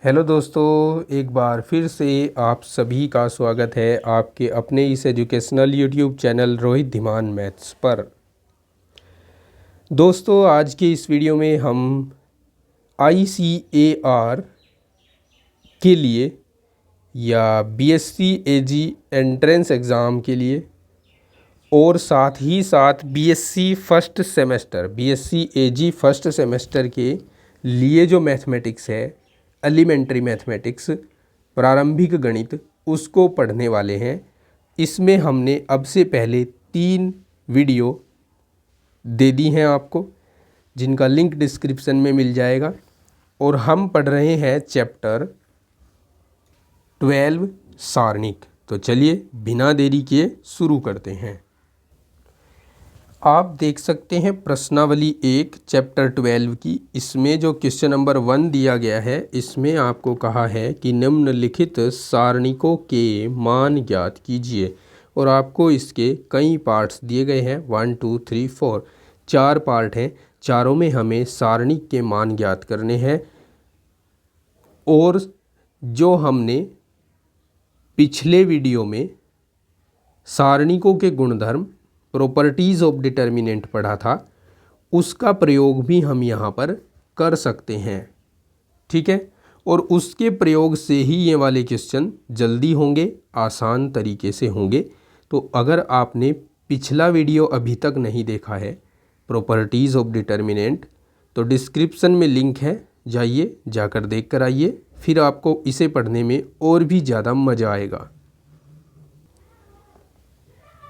Hello दोस्तों, एक बार फिर से आप सभी का स्वागत है आपके अपने इस educational YouTube channel Rohit Dhiman maths पर। दोस्तों, आज के इस वीडियो में हम ICAR के लिए या BSc AG एंट्रेंस एग्ज़ाम के लिए और साथ ही साथ BSc AG फर्स्ट सेमेस्टर के लिए जो मैथमेटिक्स है, एलिमेंट्री मैथमेटिक्स, प्रारंभिक गणित, उसको पढ़ने वाले हैं। इसमें हमने अब से पहले 3 वीडियो दे दी हैं आपको, जिनका लिंक डिस्क्रिप्शन में मिल जाएगा। और हम पढ़ रहे हैं चैप्टर 12 सारणिक। तो चलिए बिना देरी किए शुरू करते हैं। आप देख सकते हैं प्रश्नावली 1 चैप्टर 12 की। इसमें जो क्वेश्चन नंबर 1 दिया गया है, इसमें आपको कहा है कि निम्नलिखित सारणिकों के मान ज्ञात कीजिए। और आपको इसके कई पार्ट्स दिए गए हैं, 1 2 3 4, 4 पार्ट हैं। चारों में हमें सारणिक के मान ज्ञात करने हैं। और जो हमने पिछले वीडियो में सारणिकों के गुणधर्म, प्रॉपर्टीज़ ऑफ डिटर्मिनेंट पढ़ा था, उसका प्रयोग भी हम यहाँ पर कर सकते हैं। ठीक है, और उसके प्रयोग से ही ये वाले क्वेश्चन जल्दी होंगे, आसान तरीके से होंगे। तो अगर आपने पिछला वीडियो अभी तक नहीं देखा है, प्रॉपर्टीज़ ऑफ डिटर्मिनेंट, तो डिस्क्रिप्शन में लिंक है, जाइए, जाकर देख कर आइए। फिर आपको इसे पढ़ने में और भी ज़्यादा मज़ा आएगा।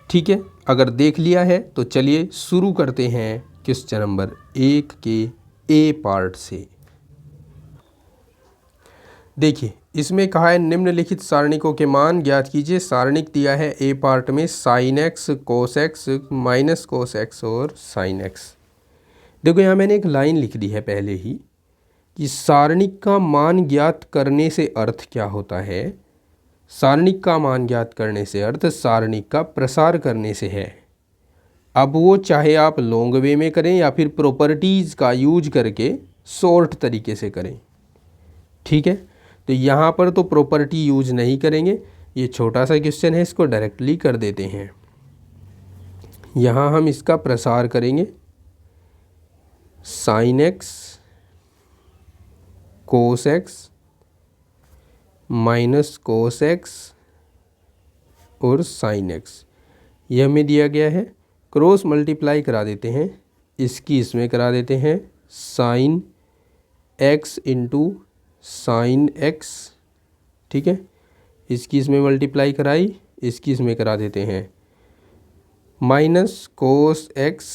ठीक है, अगर देख लिया है तो चलिए शुरू करते हैं क्वेश्चन नंबर 1 के ए पार्ट से। देखिए, इसमें कहा है निम्नलिखित सारणिकों के मान ज्ञात कीजिए। सारणिक दिया है ए पार्ट में sin x, cos x, minus cos x और sin x। देखो, यहाँ मैंने एक लाइन लिख दी है पहले ही कि सारणिक का मान ज्ञात करने से अर्थ क्या होता है। सारणिक का मान ज्ञात करने से अर्थ सारणिक का प्रसार करने से है। अब वो चाहे आप लॉन्ग वे में करें या फिर प्रॉपर्टीज़ का यूज करके शॉर्ट तरीके से करें। ठीक है, तो यहाँ पर तो प्रॉपर्टी यूज नहीं करेंगे। ये छोटा सा क्वेश्चन है, इसको डायरेक्टली कर देते हैं। यहाँ हम इसका प्रसार करेंगे। sin x, cos x, minus cos x और sin x, यह हमें दिया गया है। क्रॉस मल्टीप्लाई करा देते हैं, इसकी इसमें करा देते हैं। sin x into sine x, ठीक है, इसकी इसमें मल्टीप्लाई कराई, इसकी इसमें करा देते हैं। Minus cos x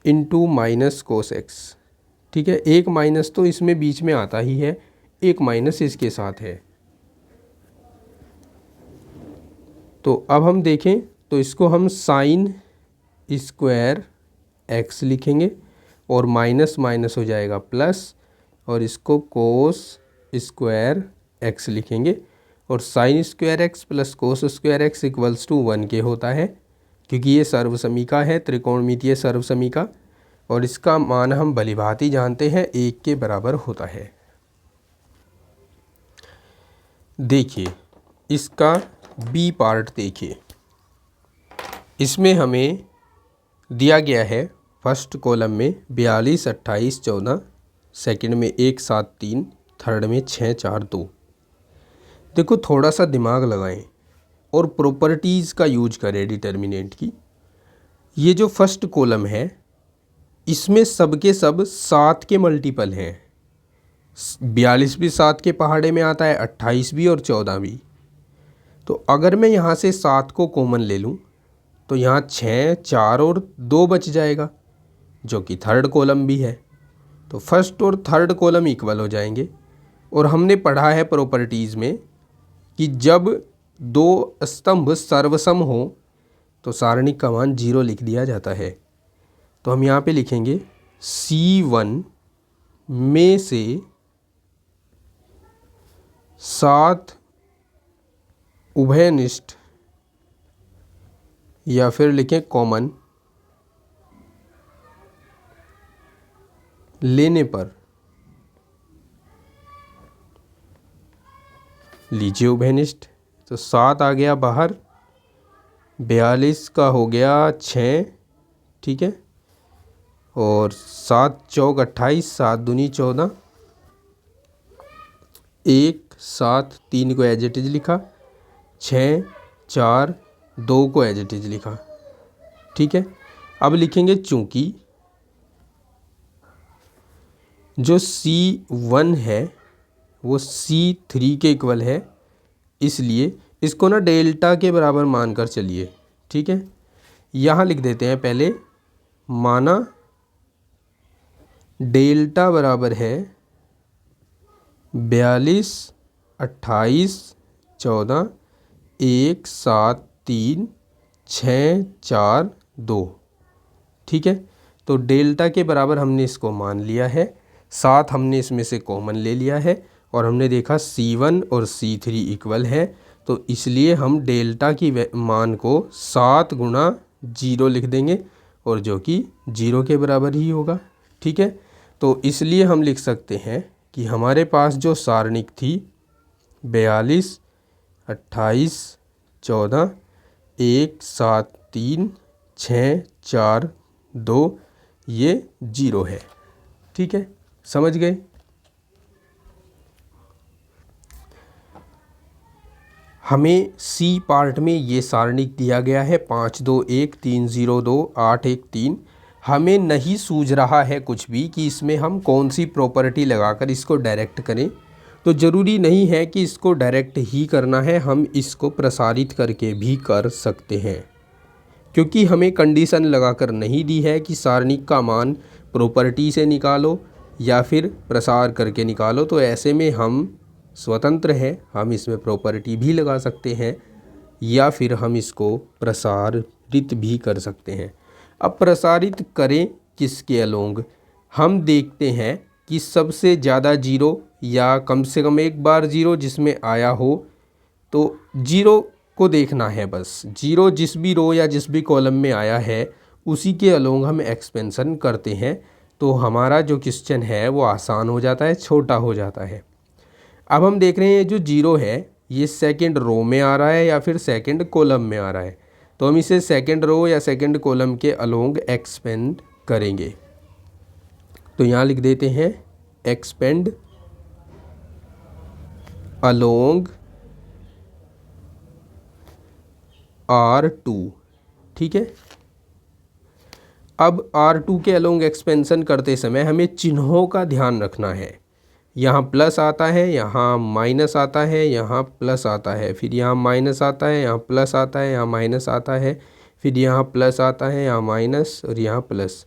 into minus cos x, ठीक है। एक माइनस तो इसमें बीच में आता ही है, एक माइनस इसके साथ है। तो अब हम देखें तो इसको हम साइन स्क्वायर x लिखेंगे और माइनस माइनस हो जाएगा प्लस, और इसको कोस स्क्वायर x लिखेंगे। और sine square x plus cos square x equals to 1 के होता है, क्योंकि ये सर्वसमीका है, त्रिकोणमितीय सर्वसमीका। और इसका मान हम भलीभांति जानते हैं, 1 के बराबर होता है। देखिए, इसका बी पार्ट देखिए। इसमें हमें दिया गया है फर्स्ट कॉलम में 42, 28, 14, सेकंड में 1, 7, 3, थर्ड में 6, 4, 2। देखो, थोड़ा सा दिमाग लगाएं और प्रॉपर्टीज़ का यूज करें डिटर्मिनेंट की। ये जो फर्स्ट कॉलम है, इसमें सब के सब 7 के मल्टीपल हैं। 42 भी 7 के पहाड़े में आता है, 28 भी और 14 भी। तो अगर मैं यहाँ से 7 को कॉमन ले लूँ तो यहाँ 6, 4 और 2 बच जाएगा, जो कि थर्ड कॉलम भी है। तो फर्स्ट और थर्ड कॉलम इक्वल हो जाएंगे। और हमने पढ़ा है प्रॉपर्टीज़ में कि जब 2 स्तंभ सर्वसम हो तो सारणिक का मान 0 लिख दिया जाता है। तो हम यहाँ पे लिखेंगे C1 में से 7 उभयनिष्ठ, या फिर लिखें कॉमन, लेने पर लीजिए उभयनिष्ठ। तो 7 आ गया बाहर, 42 का हो गया 6, ठीक है, और 7 चौक 28, 7 दूनी 14, 1 7 3 को एज इट इज लिखा, 6 4 2 को एज इट इज लिखा, ठीक है। अब लिखेंगे चूंकि जो C1 है वो C3 के इक्वल है, इसलिए इसको ना डेल्टा के बराबर मानकर चलिए, ठीक है। यहाँ लिख देते हैं पहले, माना डेल्टा बराबर है 42 28 14 1 7 3 6 4 2, ठीक है। तो डेल्टा के बराबर हमने इसको मान लिया है, 7 हमने इसमें से कॉमन ले लिया है और हमने देखा C1 और C3 इक्वल है, तो इसलिए हम डेल्टा की मान को 7 गुणा 0 लिख देंगे और जो कि 0 के बराबर ही होगा, ठीक है। तो इसलिए हम लिख सकते हैं कि हमारे पास जो सारणिक थी 42 28 14 1 7 3 6 4 2 ये 0 है, ठीक है, समझ गए। हमें सी पार्ट में ये सारणिक दिया गया है 5 2 1 3 0 2 8 1 3। हमें नहीं सूझ रहा है कुछ भी कि इसमें हम कौन सी प्रॉपर्टी लगाकर इसको डायरेक्ट करें, तो ज़रूरी नहीं है कि इसको डायरेक्ट ही करना है, हम इसको प्रसारित करके भी कर सकते हैं, क्योंकि हमें कंडीशन लगाकर नहीं दी है कि सारणिक का मान प्रॉपर्टी से निकालो या फिर प्रसार करके निकालो। तो ऐसे में हम स्वतंत्र हैं, हम इसमें प्रॉपर्टी भी लगा सकते हैं या फिर हम इसको प्रसारित भी कर सकते हैं। अब प्रसारित करें किसके अलोंग, हम देखते हैं कि सबसे ज़्यादा 0 या कम से कम एक बार 0 जिसमें आया हो, तो 0 को देखना है बस। 0 जिस भी रो या जिस भी कॉलम में आया है उसी के अलोंग हम एक्सपेंशन करते हैं, तो हमारा जो क्वेश्चन है वो आसान हो जाता है, छोटा हो जाता है। अब हम देख रहे हैं जो 0 है ये सेकंड रो में आ रहा है या फिर सेकंड कॉलम में आ रहा है, तो हम इसे सेकंड रो या सेकंड कॉलम के अलोंग एक्सपेंड करेंगे। तो यहाँ लिख देते हैं एक्सपेंड अलोंग R2, ठीक है। अब R2 के अलोंग एक्सपेंशन करते समय हमें चिन्हों का ध्यान रखना है। यहाँ प्लस आता है, यहाँ माइनस आता है, यहाँ प्लस आता है, फिर यहाँ माइनस आता है, यहाँ प्लस आता है, यहाँ माइनस आता है, फिर यहाँ प्लस आता है, यहाँ माइनस और यहाँ प्लस।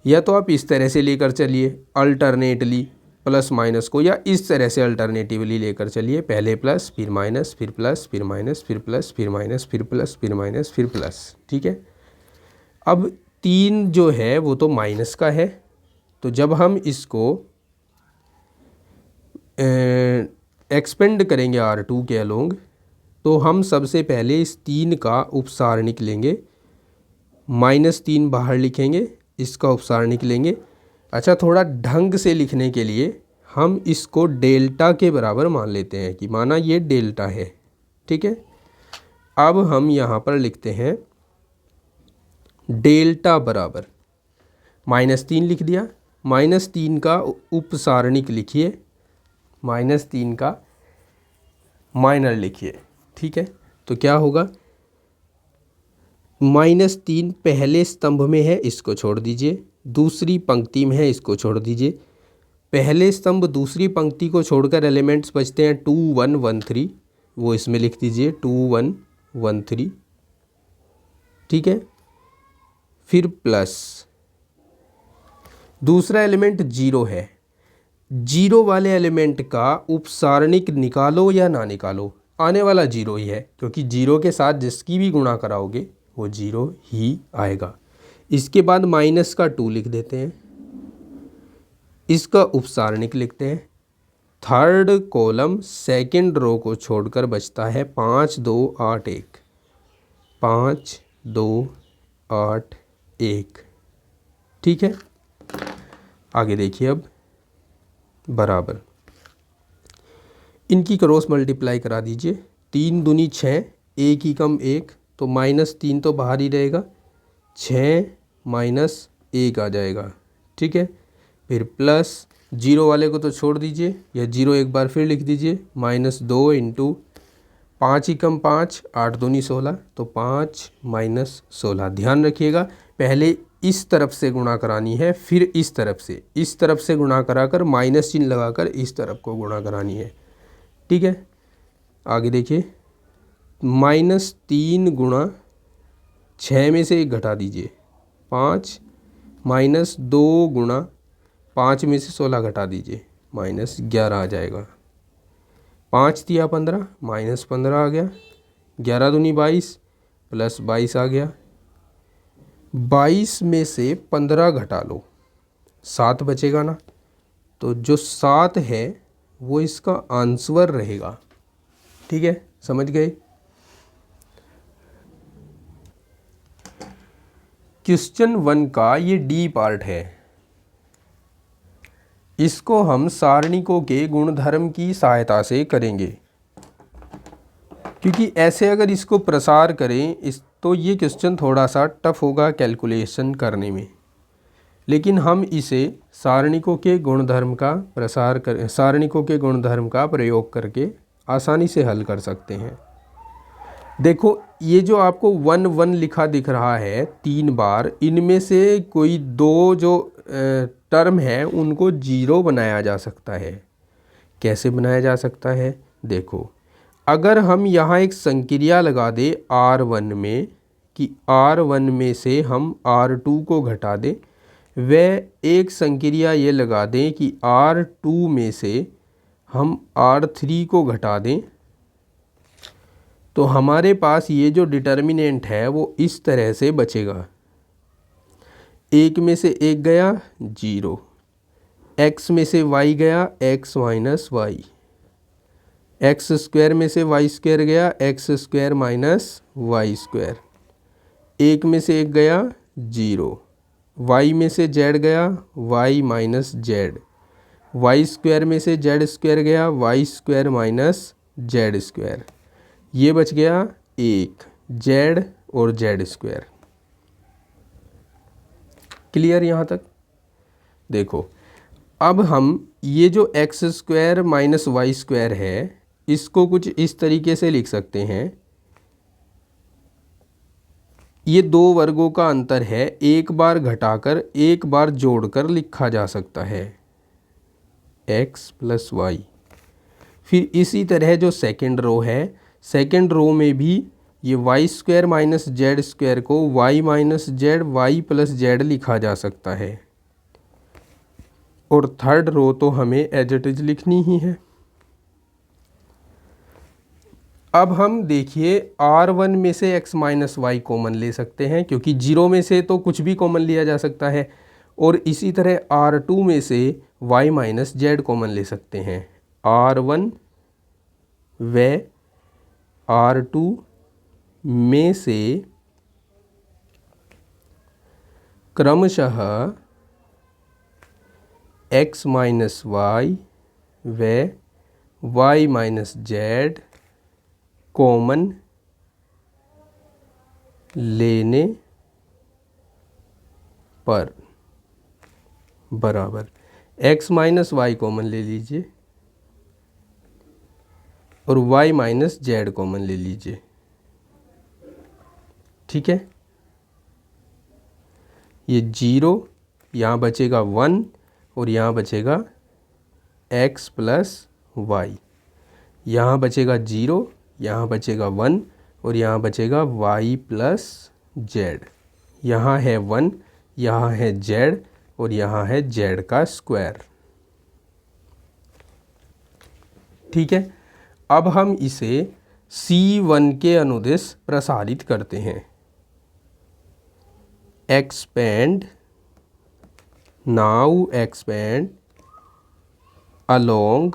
या तो आप इस तरह से लेकर चलिए अल्टरनेटली प्लस माइनस को, या इस तरह से अल्टरनेटिवली लेकर चलिए, पहले प्लस फिर माइनस फिर प्लस फिर माइनस फिर प्लस फिर माइनस फिर प्लस फिर माइनस फिर प्लस, ठीक है। अब 3 जो है वो तो माइनस का है, तो जब हम इसको एक्सपेंड करेंगे R2 के अलोंग, तो हम सबसे पहले इस 3 का उपसारणिक लेंगे, -3 बाहर लिखेंगे, इसका उपसारणिक लेंगे। अच्छा, थोड़ा ढंग से लिखने के लिए हम इसको डेल्टा के बराबर मान लेते हैं कि माना ये डेल्टा है, ठीक है। अब हम यहाँ पर लिखते हैं डेल्टा बराबर -3 लिख दिया, -3 का उपसारणिक लिखिए, -3 का माइनर लिखिए, ठीक है। तो क्या होगा, -3 पहले स्तंभ में है, इसको छोड़ दीजिए, दूसरी पंक्ति में है, इसको छोड़ दीजिए, पहले स्तंभ दूसरी पंक्ति को छोड़कर एलिमेंट्स बचते हैं 2 1 1 3, वो इसमें लिख दीजिए 2 1 1 3, ठीक है। फिर प्लस दूसरा एलिमेंट 0 है, 0 वाले एलिमेंट का उपसारणिक निकालो या ना निकालो, आने वाला 0 ही है, क्योंकि 0 के साथ जिसकी भी गुणा कराओगे वो 0 ही आएगा। इसके बाद -2 लिख देते हैं, इसका उपसारणिक लिखते हैं, थर्ड कॉलम सेकंड रो को छोड़कर बचता है 5 2 8 1, 5 2 8 1, ठीक है। आगे देखिए अब बराबर इनकी क्रॉस मल्टीप्लाई करा दीजिए। 3 दूनी 6, 1 ही कम 1, तो -3 तो बाहर ही रहेगा, 6 माइनस 1 आ जाएगा। ठीक है, फिर प्लस 0 वाले को तो छोड़ दीजिए, या 0 एक बार फिर लिख दीजिए, -2 इंटू 5 ही कम 5, 8 दूनी 16, तो 5 माइनस 16। ध्यान रखिएगा, पहले इस तरफ से गुणा करानी है, फिर इस तरफ से गुणा कराकर माइनस चिन्ह लगाकर इस तरफ को गुणा करानी है। ठीक है, आगे देखिए, -3 गुणा 6 में से 1 घटा दीजिए, 5, -2 गुणा 5 में से 16 घटा दीजिए, -11 आ जाएगा। 5 तिया 15, -15 आ गया, 11 दूनी 22, प्लस 22 आ गया। 22 में से 15 घटा लो, 7 बचेगा ना, तो जो 7 है वो इसका आंसर रहेगा। ठीक है, समझ गए। क्वेश्चन 1 का ये डी पार्ट है, इसको हम सारणिकों के गुणधर्म की सहायता से करेंगे, क्योंकि ऐसे अगर इसको प्रसार करें तो ये क्वेश्चन थोड़ा सा टफ होगा कैलकुलेशन करने में, लेकिन हम इसे सारणिकों के गुणधर्म का प्रयोग करके आसानी से हल कर सकते हैं। देखो, ये जो आपको 1 1 लिखा दिख रहा है 3 बार, इनमें से कोई 2 जो टर्म है उनको 0 बनाया जा सकता है। कैसे बनाया जा सकता है? देखो, अगर हम यहाँ एक संक्रिया लगा दे R1 में कि R1 में से हम R2 को घटा दें, वह एक संक्रिया ये लगा दें कि R2 में से हम R3 को घटा दें, तो हमारे पास ये जो डिटर्मिनेंट है वो इस तरह से बचेगा। 1 में से 1 गया 0, x में से y गया x minus y, x square में से वाई स्क्वायर गया x square minus y square, 1 में से 1 गया 0, y में से z गया y minus z, y square में से जेड स्क्वायर गया y square minus z square, ये बच गया 1 जेड और जेड स्क्वायर। क्लियर यहाँ तक? देखो, अब हम ये जो x square minus y square है इसको कुछ इस तरीके से लिख सकते हैं, ये 2 वर्गों का अंतर है, एक बार घटाकर एक बार जोड़कर लिखा जा सकता है x प्लस वाई। फिर इसी तरह जो सेकंड रो है, सेकंड रो में भी ये y square minus z square को y minus z y plus z लिखा जा सकता है, और थर्ड रो तो हमें एज इट इज लिखनी ही है। अब हम देखिए R1 में से x माइनस वाई कॉमन ले सकते हैं, क्योंकि 0 में से तो कुछ भी कॉमन लिया जा सकता है, और इसी तरह R2 में से y माइनस जेड कॉमन ले सकते हैं। R1 व R2 में से क्रमशः x माइनस वाई व y माइनस जेड कॉमन लेने पर बराबर x माइनस वाई कॉमन ले लीजिए और y माइनस जेड कॉमन ले लीजिए। ठीक है, ये 0 यहाँ बचेगा 1 और यहाँ बचेगा x प्लस वाई, यहाँ बचेगा 0, यहाँ बचेगा 1 और यहाँ बचेगा y प्लस जेड, यहाँ है 1, यहाँ है z और यहाँ है z का स्क्वायर। ठीक है, अब हम इसे C1 के अनुदिश प्रसारित करते हैं। Expand, now expand along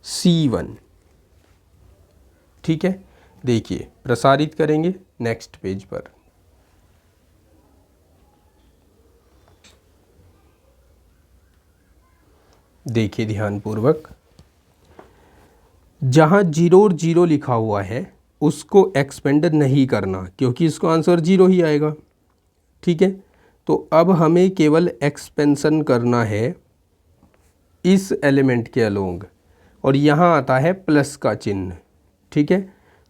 C1। ठीक है, देखिए प्रसारित करेंगे नेक्स्ट पेज पर। देखिए ध्यानपूर्वक, जहाँ 0 और 0 लिखा हुआ है उसको एक्सपेंड नहीं करना, क्योंकि इसको आंसर 0 ही आएगा। ठीक है, तो अब हमें केवल एक्सपेंशन करना है इस एलिमेंट के अलोंग, और यहाँ आता है प्लस का चिन्ह। ठीक है,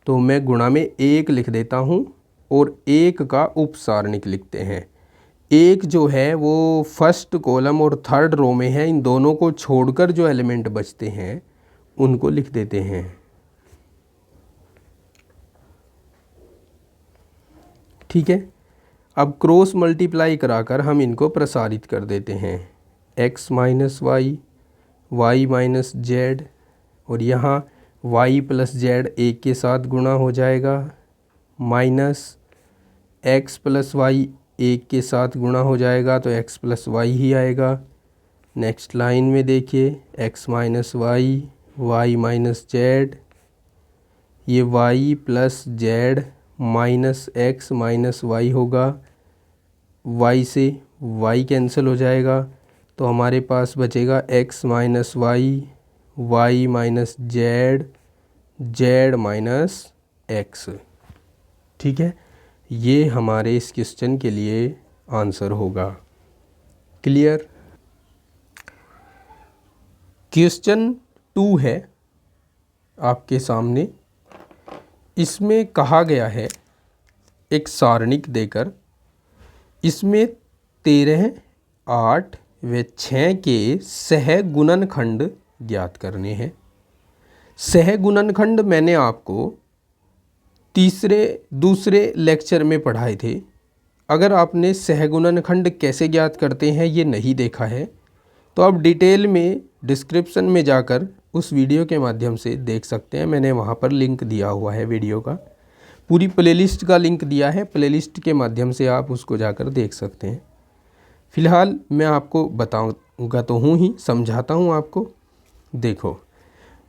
तो मैं गुणा में 1 लिख देता हूँ और 1 का उपसारणिक लिखते हैं। 1 जो है वो फर्स्ट कॉलम और थर्ड रो में है, इन दोनों को छोड़कर जो एलिमेंट बचते हैं उनको लिख देते हैं। ठीक है, अब क्रॉस मल्टीप्लाई कराकर हम इनको प्रसारित कर देते हैं। x minus y, y minus z, और यहाँ y प्लस जेड एक के साथ गुणा हो जाएगा, माइनस x प्लस वाई एक के साथ गुणा हो जाएगा, तो x प्लस वाई ही आएगा। नेक्स्ट लाइन में देखिए, x minus y, y minus z, ये y plus z minus x minus y होगा, y से y कैंसिल हो जाएगा, तो हमारे पास बचेगा x minus y, y minus z, z minus x. ठीक है, ये हमारे इस क्वेश्चन के लिए आंसर होगा। क्लियर। क्वेश्चन 2 है आपके सामने। इसमें कहा गया है, एक सारणिक देकर इसमें 13, 8 व 6 के सहगुणनखंड ज्ञात करने हैं। सहगुणनखंड मैंने आपको दूसरे लेक्चर में पढ़ाए थे। अगर आपने सहगुणनखंड कैसे ज्ञात करते हैं ये नहीं देखा है, तो आप डिटेल में डिस्क्रिप्शन में जाकर उस वीडियो के माध्यम से देख सकते हैं। मैंने वहाँ पर लिंक दिया हुआ है, वीडियो का पूरी प्लेलिस्ट का लिंक दिया है। प्लेलिस्ट के माध्यम से आप उसको जाकर देख सकते हैं। फ़िलहाल मैं आपको बताऊंगा तो हूँ ही, समझाता हूँ आपको। देखो,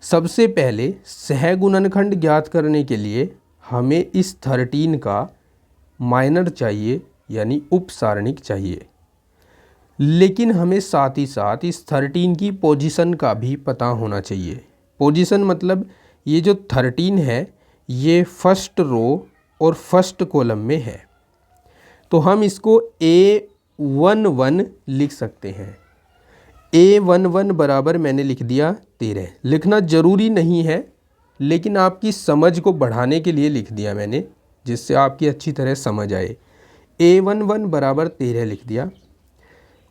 सबसे पहले सहगुणनखंड ज्ञात करने के लिए हमें इस 13 का माइनर चाहिए, यानी उपसारणिक चाहिए। लेकिन हमें साथ ही साथ इस 13 की पोजीशन का भी पता होना चाहिए। पोजीशन मतलब ये जो 13 है ये फर्स्ट रो और फर्स्ट कॉलम में है, तो हम इसको A11 लिख सकते हैं। A11 बराबर मैंने लिख दिया 13। लिखना ज़रूरी नहीं है, लेकिन आपकी समझ को बढ़ाने के लिए लिख दिया मैंने, जिससे आपकी अच्छी तरह समझ आए। A11 बराबर 13 लिख दिया,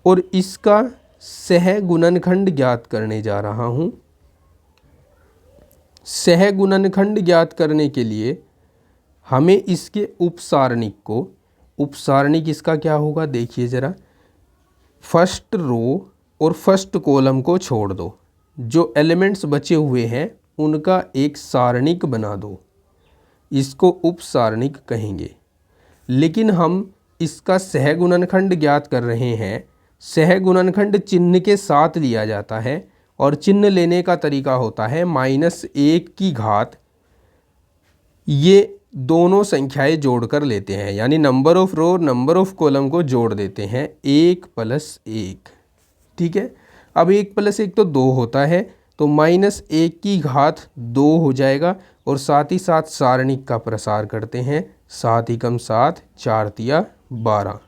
और इसका सहगुणनखंड ज्ञात करने जा रहा हूँ। सहगुणनखंड ज्ञात करने के लिए हमें इसके उपसारणिक इसका क्या होगा देखिए ज़रा। फर्स्ट रो और फर्स्ट कॉलम को छोड़ दो, जो एलिमेंट्स बचे हुए हैं उनका एक सारणिक बना दो, इसको उपसारणिक कहेंगे। लेकिन हम इसका सहगुणनखंड ज्ञात कर रहे हैं। सहगुणनखंड चिन्ह के साथ लिया जाता है, और चिन्ह लेने का तरीका होता है -1 की घात। ये दोनों संख्याएं जोड़कर लेते हैं, यानी नंबर ऑफ रो और नंबर ऑफ कॉलम को जोड़ देते हैं, 1 + 1। ठीक है, अब 1 + 1 तो 2 होता है, तो -1 की घात 2 हो जाएगा। और साथ ही साथ सारणिक का प्रसार करते हैं, 7 × 7 4 × 12।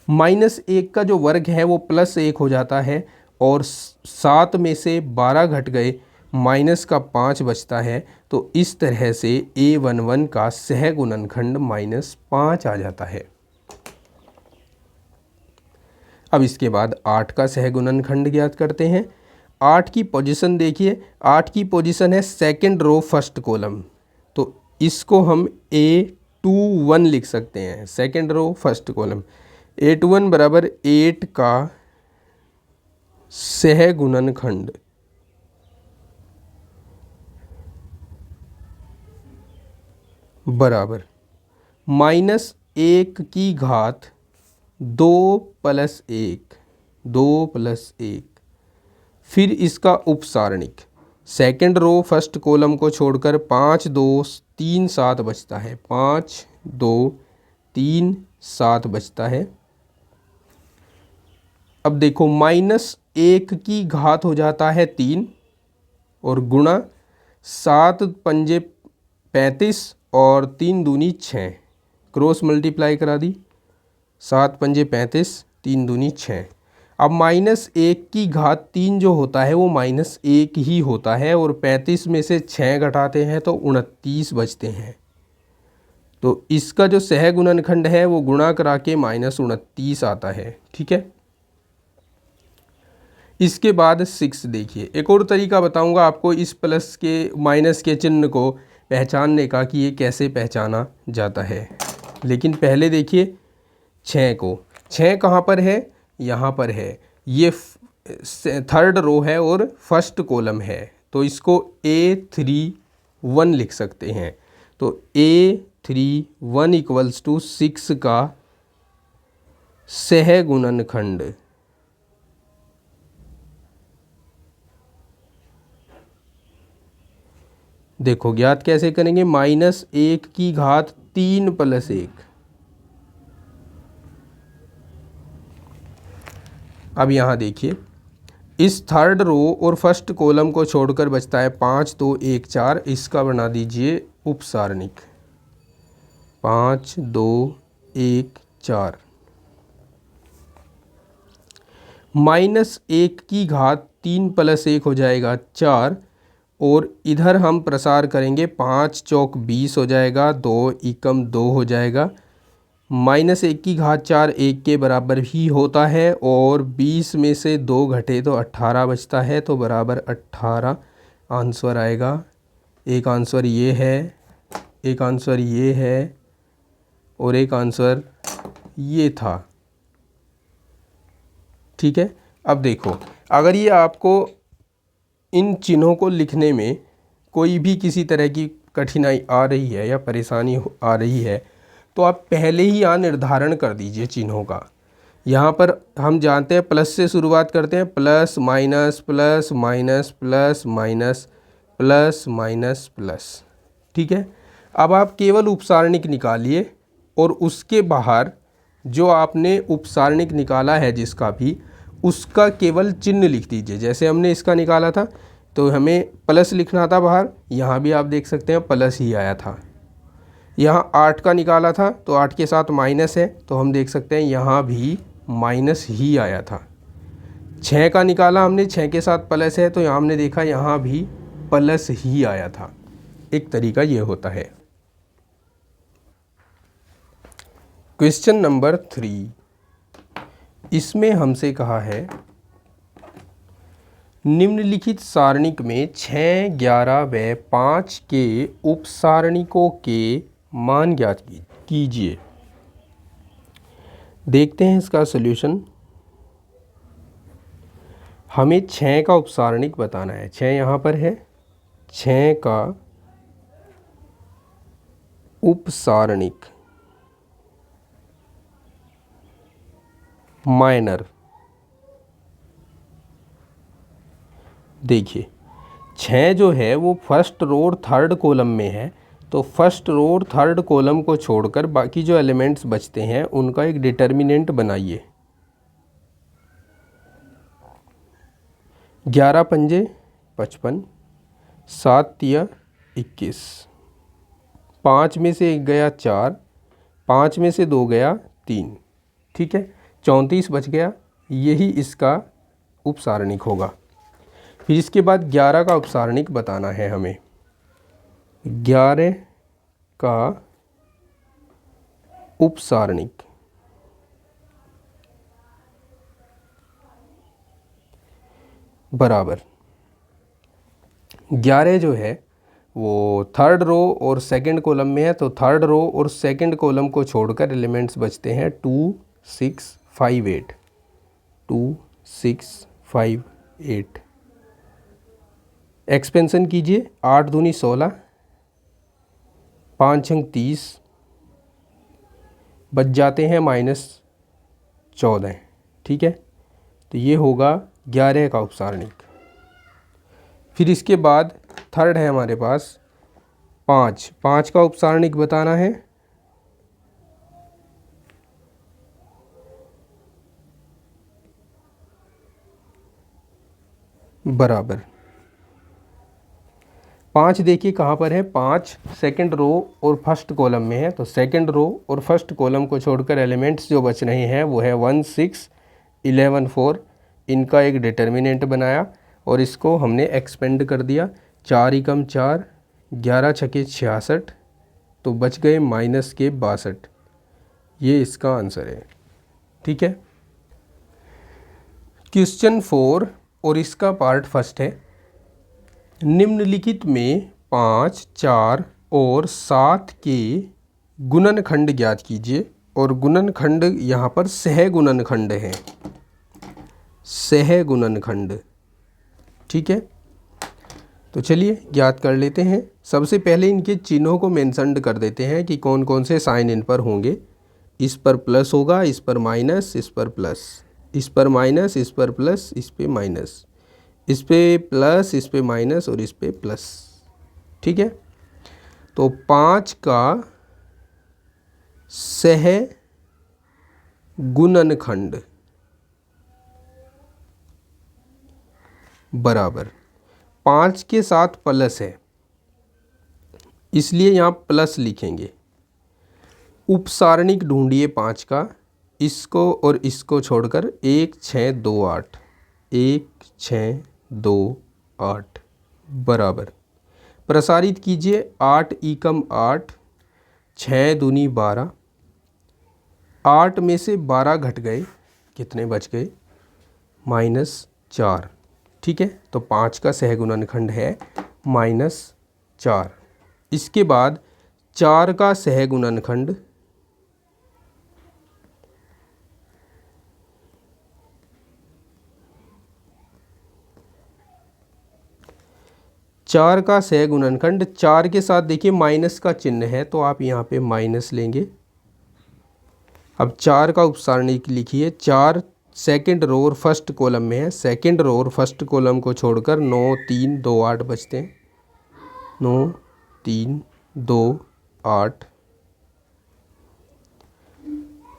-1 का जो वर्ग है वो +1 हो जाता है, और 7 में से 12 घट गए, माइनस का 5 बचता है। तो इस तरह से A11 का सहगुणनखंड -5 आ जाता है। अब इसके बाद 8 का सहगुणनखंड ज्ञात करते हैं। 8 की पोजीशन देखिए, 8 की पोजीशन है सेकंड रो फर्स्ट कॉलम, तो इसको हम A21 लिख सकते हैं, second row first column. A21 बराबर 8 का सहगुणनखंड बराबर -1 की घात 2 + 1, 2 + 1। फिर इसका उपसारणिक, सेकंड रो फर्स्ट कॉलम को छोड़कर 5 2 3 7 बचता है, 5 2 3 7 बचता है। अब देखो, -1 की घात हो जाता है 3, और गुणा 7 पंजे 35 और 3 दूनी 6, क्रॉस मल्टीप्लाई करा दी, 7 पंजे 35, 3 दूनी 6। अब -1/3 जो होता है वो -1 ही होता है और 35 में से 6 घटाते हैं तो 29 बचते हैं। तो इसका जो सहगुणनखंड है वो गुणा करा के -29 आता है। ठीक है, इसके बाद 6 देखिए, एक और तरीका बताऊंगा आपको इस प्लस के माइनस के चिन्ह को पहचानने का कि ये कैसे पहचाना जाता है। लेकिन पहले देखिए 6 को, 6 कहाँ पर है, यहाँ पर है, ये थर्ड रो है और फर्स्ट कॉलम है, तो इसको A31 लिख सकते हैं। तो A31 इक्वल्स टू 6 का सहगुणनखंड। देखो ज्ञात कैसे करेंगे, -1/3 + 1। अब यहाँ देखिए इस थर्ड रो और फर्स्ट कॉलम को छोड़कर बचता है 5 2 1 4, इसका बना दीजिए उपसारणिक 5 2 1 4। -1/3 + 1 हो जाएगा 4, और इधर हम प्रसार करेंगे 5 चौक 20 हो जाएगा, 2 एकम 2 हो जाएगा। -1/4 1 के बराबर ही होता है और 20 में से 2 घटे तो 18 बचता है, तो बराबर 18 आंसर आएगा। एक आंसर ये है, एक आंसर ये है और एक आंसर ये था। ठीक है, अब देखो अगर ये आपको इन चिन्हों को लिखने में कोई भी किसी तरह की कठिनाई आ रही है या परेशानी आ रही है तो आप पहले ही यहाँ निर्धारण कर दीजिए चिन्हों का। यहाँ पर हम जानते हैं प्लस से शुरुआत करते हैं, plus minus plus minus plus minus plus minus plus. ठीक है, अब आप केवल उपसारणिक निकालिए और उसके बाहर जो आपने उपसारणिक निकाला है जिसका भी, उसका केवल चिन्ह लिख दीजिए। जैसे हमने इसका निकाला था तो हमें प्लस लिखना था बाहर, यहाँ भी आप देख सकते हैं प्लस ही आया था। यहाँ 8 का निकाला था तो 8 के साथ माइनस है, तो हम देख सकते हैं यहाँ भी माइनस ही आया था। 6 का निकाला हमने, 6 के साथ प्लस है, तो यहाँ हमने देखा यहाँ भी प्लस ही आया था। एक तरीका ये होता है। क्वेश्चन नंबर 3, इसमें हमसे कहा है निम्नलिखित सारणिक में 6, 11 व 5 के उपसारणिकों के मान ज्ञात कीजिए। देखते हैं इसका सॉल्यूशन। हमें 6 का उपसारणिक बताना है, 6 यहाँ पर है, 6 का उपसारणिक माइनर। देखिए 6 जो है वो फर्स्ट रो और थर्ड कॉलम में है, तो फर्स्ट रो और थर्ड कॉलम को छोड़कर बाकी जो एलिमेंट्स बचते हैं उनका एक डिटर्मिनेंट बनाइए। 11 पंजे 55, 7 तिया 21, 5 में से 1 गया 4, 5 में से 2 गया 3। ठीक है, 34 बच गया, यही इसका उपसारणिक होगा। फिर इसके बाद 11 का उपसारणिक बताना है हमें। 11 का उपसारणिक बराबर 11 जो है वो थर्ड रो और सेकंड कॉलम में है, तो थर्ड रो और सेकंड कॉलम को छोड़कर एलिमेंट्स बचते हैं 2 6 5 8, 2 6 5 8। एक्सपेंशन कीजिए, 8 दूनी 16, 5 अंक 30, बच जाते हैं -14। ठीक है, तो ये होगा 11 का उपसारणिक। फिर इसके बाद थर्ड है हमारे पास 5, 5 का उपसारणिक बताना है। बराबर 5 देखिए कहाँ पर है, 5 सेकंड रो और फर्स्ट कॉलम में है, तो सेकंड रो और फर्स्ट कॉलम को छोड़कर एलिमेंट्स जो बच रहे हैं वो है 1 6 11 4। इनका एक डिटर्मिनेंट बनाया और इसको हमने एक्सपेंड कर दिया, 4 एकम 4, 11 छके 66, तो बच गए माइनस के 62। ये इसका आंसर है। ठीक है। क्वेश्चन 4 और इसका पार्ट फर्स्ट है, निम्नलिखित में 5, 4 और 7 के गुणनखंड ज्ञात कीजिए। और गुणनखंड यहाँ पर सह गुणनखंड है, सह गुणनखंड। ठीक है, तो चलिए ज्ञात कर लेते हैं। सबसे पहले इनके चिन्हों को मेंशन कर देते हैं कि कौन कौन से साइन इन पर होंगे। इस पर प्लस होगा, इस पर माइनस, इस पर प्लस, इस पर माइनस, इस पर प्लस, इस पे माइनस, इस पे प्लस, इस पे माइनस और इस पे प्लस। ठीक है, तो 5 का सह गुणनखंड बराबर 5 के साथ प्लस है इसलिए यहाँ प्लस लिखेंगे। उपसारणिक ढूंढिए 5 का, इसको और इसको छोड़कर 1 6 2 8, 1 6 2 8 बराबर प्रसारित कीजिए। 8 एकम 8, 6 दूनी 12, 8 में से 12 घट गए, कितने बच गए, -4। ठीक है, तो 5 का सहगुणनखंड है -4। इसके बाद 4 का सहगुणनखंड, चार का सहगुणनखंड 4 के साथ देखिए माइनस का चिन्ह है तो आप यहाँ पे माइनस लेंगे। अब 4 का उपसारणिक लिखिए। 4 सेकंड रो और फर्स्ट कॉलम में है, सेकंड रो और फर्स्ट कॉलम को छोड़कर 9 3 2 8 बचते हैं, 9 3 2 8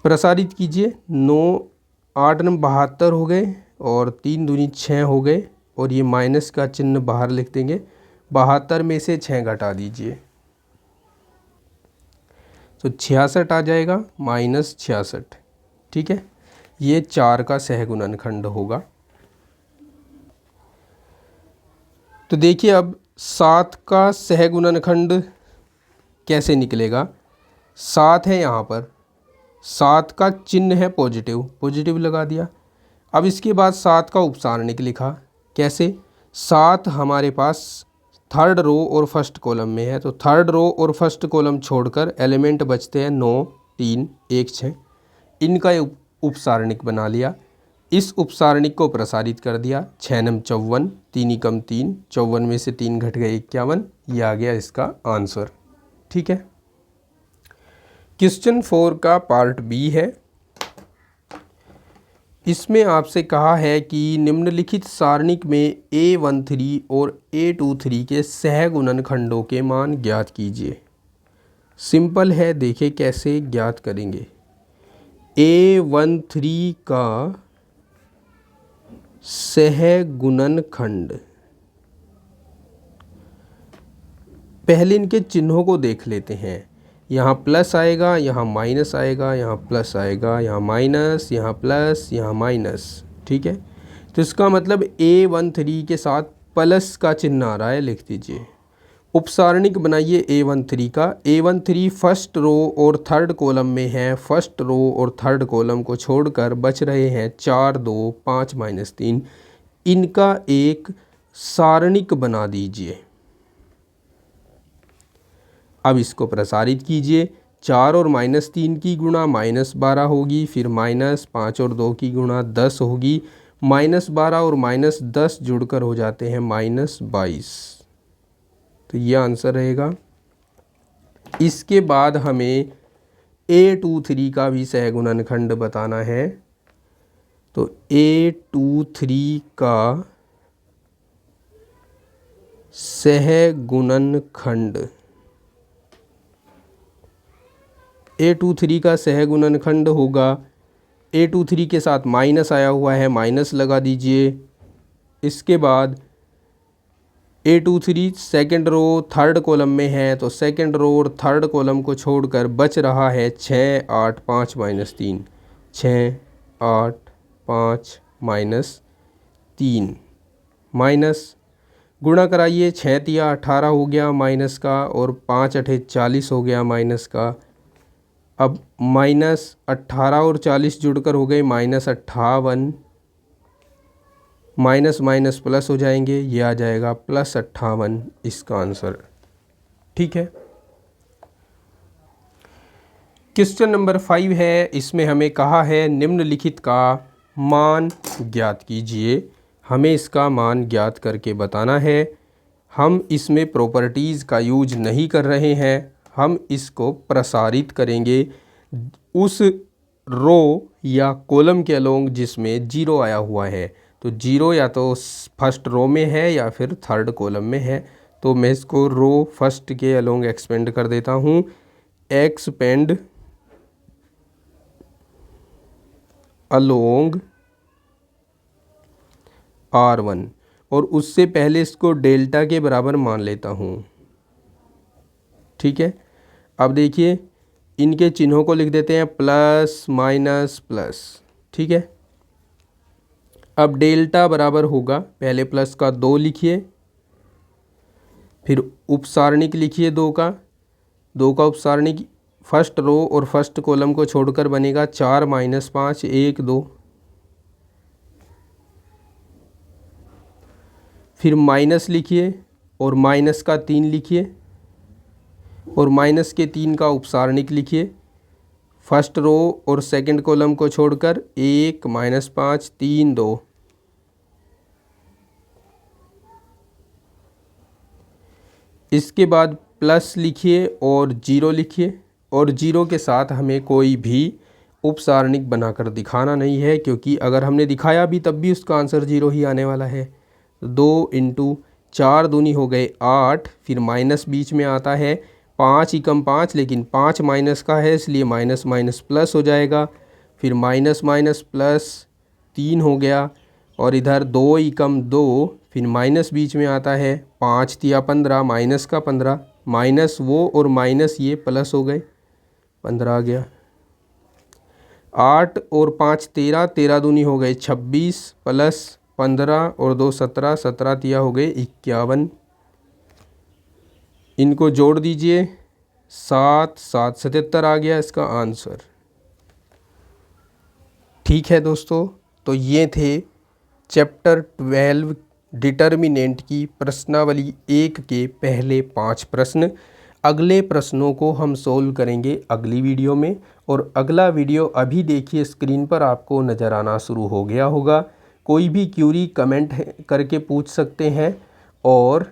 प्रसारित कीजिए। 9 8 9 72 हो गए और 3 दूनी 6 हो गए और ये माइनस का चिन्ह बाहर लिख देंगे। 72 में से 6 घटा दीजिए तो 66 आ जाएगा, -66। ठीक है, ये 4 का सहगुणनखंड होगा। तो देखिए अब 7 का सहगुणनखंड कैसे निकलेगा। 7 है यहाँ पर, 7 का चिन्ह है पॉजिटिव, पॉजिटिव लगा दिया। अब इसके बाद 7 का उपसारणिक लिखा। कैसे, 7 हमारे पास थर्ड रो और फर्स्ट कॉलम में है तो थर्ड रो और फर्स्ट कॉलम छोड़कर एलिमेंट बचते हैं 9 3 1 6। इनका उपसारणिक बना लिया। इस उपसारणिक को प्रसारित कर दिया। 6 9 54, 3 एकम 3, 54 में से 3 घट गए 51। ये आ गया इसका आंसर। ठीक है, क्वेश्चन 4 का पार्ट बी है। इसमें आपसे कहा है कि निम्नलिखित सारणिक में A13 और A23 के सहगुणनखंडों के मान ज्ञात कीजिए। सिंपल है, देखिए कैसे ज्ञात करेंगे। A13 का सहगुणनखंड, पहले इनके चिन्हों को देख लेते हैं। यहाँ प्लस आएगा, यहाँ माइनस आएगा, यहाँ प्लस आएगा, यहाँ माइनस, यहाँ प्लस, यहाँ माइनस। ठीक है, तो इसका मतलब A13 के साथ प्लस का चिन्ह आ रहा है, लिख दीजिए। उपसारणिक बनाइए A13 का। A13 फर्स्ट रो और थर्ड कॉलम में है, फर्स्ट रो और थर्ड कॉलम को छोड़कर बच रहे हैं 4 2 5 -3। इनका एक सारणिक बना दीजिए। अब इसको प्रसारित कीजिए। 4 और -3 की गुणा -12 होगी, फिर -5 और 2 की गुणा 10 होगी। -12 और -10 जुड़कर हो जाते हैं -22। तो ये आंसर रहेगा। इसके बाद हमें A23 का भी सहगुणनखंड बताना है। तो A23 का सहगुणनखंड, A23 का सहगुणनखंड होगा। A23 के साथ माइनस आया हुआ है, माइनस लगा दीजिए। इसके बाद A23 second row third column में है, तो सेकेंड रो और थर्ड कॉलम को छोड़कर बच रहा है 6 8 5 -3, 6 8 5 -3 माइनस गुणा कराइए, 6 तिया 18 हो गया माइनस का, और 5 अठे 40 हो गया माइनस का। अब -18 और 40 जुड़कर हो गए -58, माइनस माइनस प्लस हो जाएंगे, ये आ जाएगा +58 इसका आंसर। ठीक है। क्वेश्चन नंबर 5 है, इसमें हमें कहा है निम्नलिखित का मान ज्ञात कीजिए। हमें इसका मान ज्ञात करके बताना है। हम इसमें प्रॉपर्टीज़ का यूज नहीं कर रहे हैं, हम इसको प्रसारित करेंगे उस रो या कॉलम के अलोंग जिसमें 0 आया हुआ है। तो 0 या तो फर्स्ट रो में है या फिर थर्ड कॉलम में है। तो मैं इसको रो फर्स्ट के अलोंग एक्सपेंड कर देता हूँ, एक्सपेंड अलोंग R1, और उससे पहले इसको डेल्टा के बराबर मान लेता हूँ। ठीक है। अब देखिए इनके चिन्हों को लिख देते हैं प्लस माइनस प्लस। ठीक है। अब डेल्टा बराबर होगा, पहले प्लस का 2 लिखिए, फिर उपसारणिक लिखिए 2 का उपसारणिक फर्स्ट रो और फर्स्ट कॉलम को छोड़कर बनेगा 4 - 5 1 2, फिर माइनस लिखिए और माइनस का 3 लिखिए, और माइनस के 3 का उपसारणिक लिखिए, फर्स्ट रो और सेकंड कॉलम को छोड़कर 1 - 5 3 2। इसके बाद प्लस लिखिए और 0 लिखिए, और 0 के साथ हमें कोई भी उपसारणिक बनाकर दिखाना नहीं है, क्योंकि अगर हमने दिखाया भी तब भी उसका आंसर 0 ही आने वाला है। 2 × 4 दूनी हो गए 8, फिर माइनस बीच में आता है, 5 एकम 5, लेकिन 5 माइनस का है इसलिए माइनस माइनस प्लस हो जाएगा, फिर माइनस माइनस प्लस 3 हो गया, और इधर 2 एकम 2, फिर माइनस बीच में आता है, 5 तिया 15, माइनस का 15, माइनस वो और माइनस ये प्लस हो गए, 15 आ गया। 8 और 5 13, 13 दूनी हो गए 26, प्लस 15 और 2 17, 17 तिया हो गए 51। इनको जोड़ दीजिए, 7 7 77 आ गया इसका आंसर। ठीक है दोस्तों, तो ये थे चैप्टर 12 डिटर्मिनेंट की प्रश्नावली 1 के पहले 5 प्रश्न। अगले प्रश्नों को हम सोल्व करेंगे अगली वीडियो में, और अगला वीडियो अभी देखिए स्क्रीन पर आपको नज़र आना शुरू हो गया होगा। कोई भी क्यूरी कमेंट करके पूछ सकते हैं, और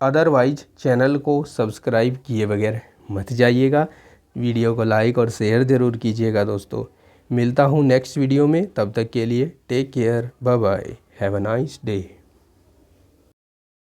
अदरवाइज चैनल को सब्सक्राइब किए बगैर मत जाइएगा। वीडियो को लाइक और शेयर ज़रूर कीजिएगा दोस्तों। मिलता हूँ नेक्स्ट वीडियो में, तब तक के लिए take care, bye bye, have a nice day.